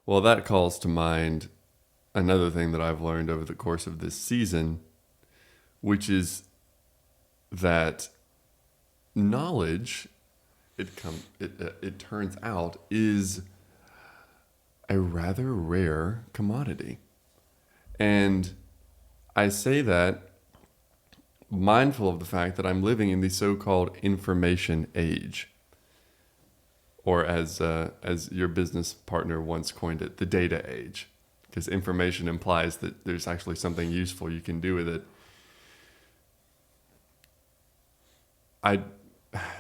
Well, that calls to mind another thing that I've learned over the course of this season, which is that knowledge, it turns out, is a rather rare commodity. And I say that mindful of the fact that I'm living in the so-called information age, or as your business partner once coined it, the data age, because information implies that there's actually something useful you can do with it. I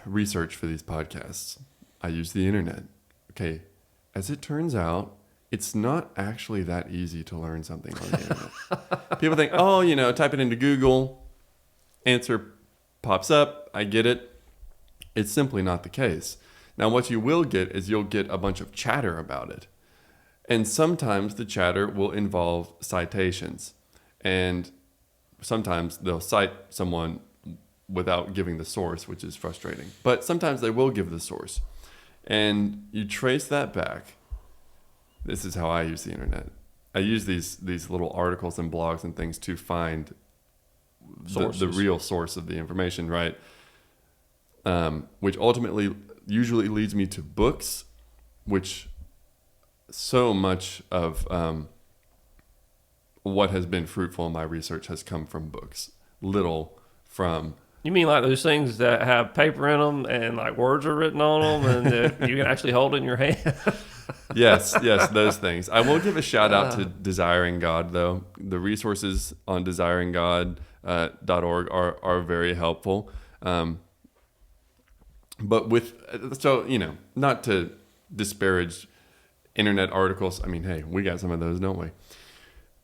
research for these podcasts. I use the internet. Okay, as it turns out, it's not actually that easy to learn something on the internet. People think, type it into Google, answer pops up, I get it. It's simply not the case. Now, what you will get is you'll get a bunch of chatter about it. And sometimes the chatter will involve citations. And sometimes they'll cite someone without giving the source, which is frustrating. But sometimes they will give the source. And you trace that back. This is how I use the internet. I use these little articles and blogs and things to find the real source of the information, right? Which ultimately usually leads me to books, which so much of what has been fruitful in my research has come from books. Little from... You mean like those things that have paper in them and like words are written on them and that you can actually hold in your hand? Yes, those things. I will give a shout out to Desiring God, though. The resources on desiringgod.org are very helpful. But not to disparage internet articles. I mean, hey, we got some of those, don't we?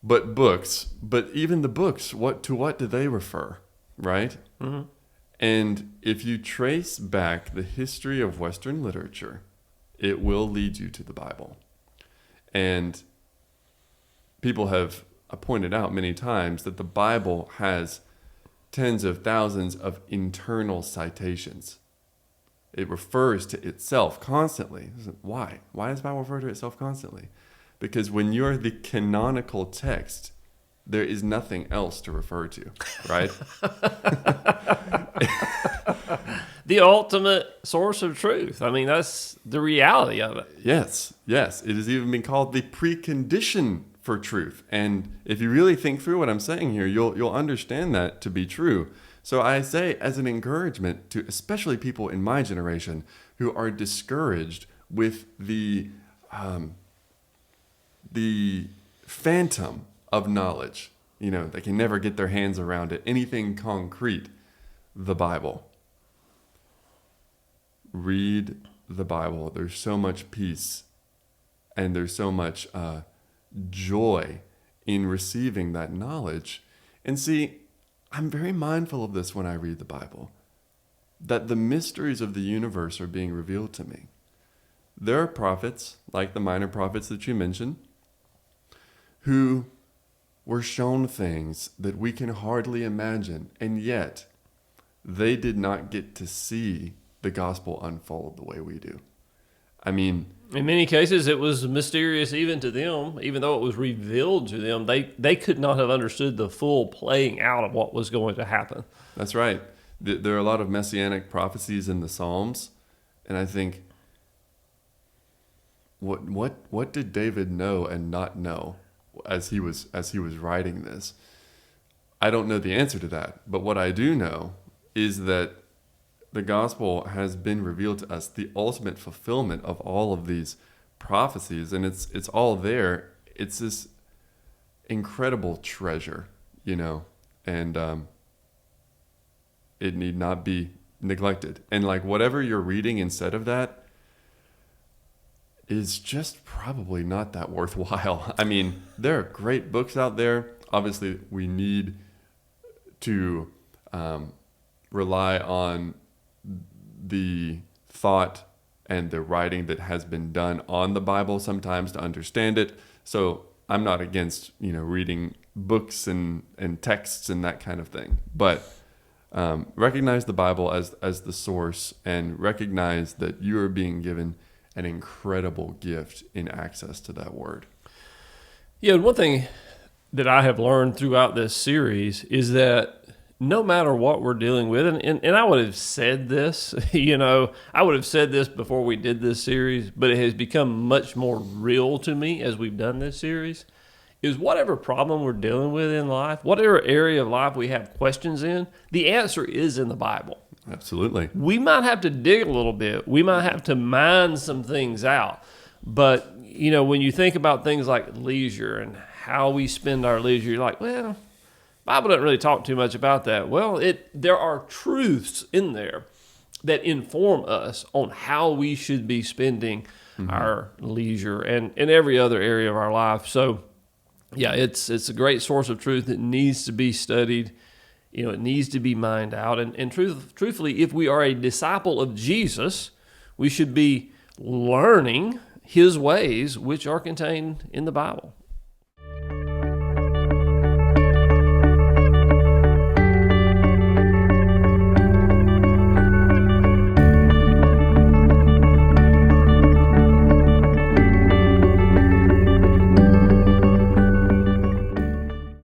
But books, but even the books, what do they refer, right? Mm-hmm. And if you trace back the history of Western literature, it will lead you to the Bible. And people have pointed out many times that the Bible has tens of thousands of internal citations. It refers to itself constantly. Why? Why does the Bible refer to itself constantly? Because when you're the canonical text, there is nothing else to refer to, right? The ultimate source of truth. I mean, that's the reality of it. Yes. It has even been called the precondition for truth. And if you really think through what I'm saying here, you'll understand that to be true. So I say as an encouragement to especially people in my generation who are discouraged with the phantom of knowledge. They can never get their hands around it. Anything concrete, the Bible. Read the Bible. There's so much peace and there's so much joy in receiving that knowledge. And see, I'm very mindful of this when I read the Bible, that the mysteries of the universe are being revealed to me. There are prophets, like the minor prophets that you mentioned, who were shown things that we can hardly imagine, and yet they did not get to see the gospel unfold the way we do. I mean, in many cases, it was mysterious even to them, even though it was revealed to them. They could not have understood the full playing out of what was going to happen. That's right. There are a lot of messianic prophecies in the Psalms, and I think, what did David know and not know as he was writing this? I don't know the answer to that, but what I do know is that the gospel has been revealed to us, the ultimate fulfillment of all of these prophecies, and it's all there. It's this incredible treasure, and it need not be neglected. And like whatever you're reading instead of that is just probably not that worthwhile. I mean, there are great books out there. Obviously, we need to rely on the thought and the writing that has been done on the Bible sometimes to understand it. So I'm not against, reading books and texts and that kind of thing. But recognize the Bible as the source and recognize that you are being given an incredible gift in access to that word. Yeah, and one thing that I have learned throughout this series is that no matter what we're dealing with, and I would have said this, I would have said this before we did this series, but it has become much more real to me as we've done this series, is whatever problem we're dealing with in life, whatever area of life we have questions in, the answer is in the Bible. Absolutely. We might have to dig a little bit. We might have to mine some things out. But, when you think about things like leisure and how we spend our leisure, you're like, well, Bible doesn't really talk too much about that. Well, there are truths in there that inform us on how we should be spending our leisure and in every other area of our life. So, yeah, it's a great source of truth that needs to be studied. It needs to be mined out. And truthfully, if we are a disciple of Jesus, we should be learning his ways, which are contained in the Bible.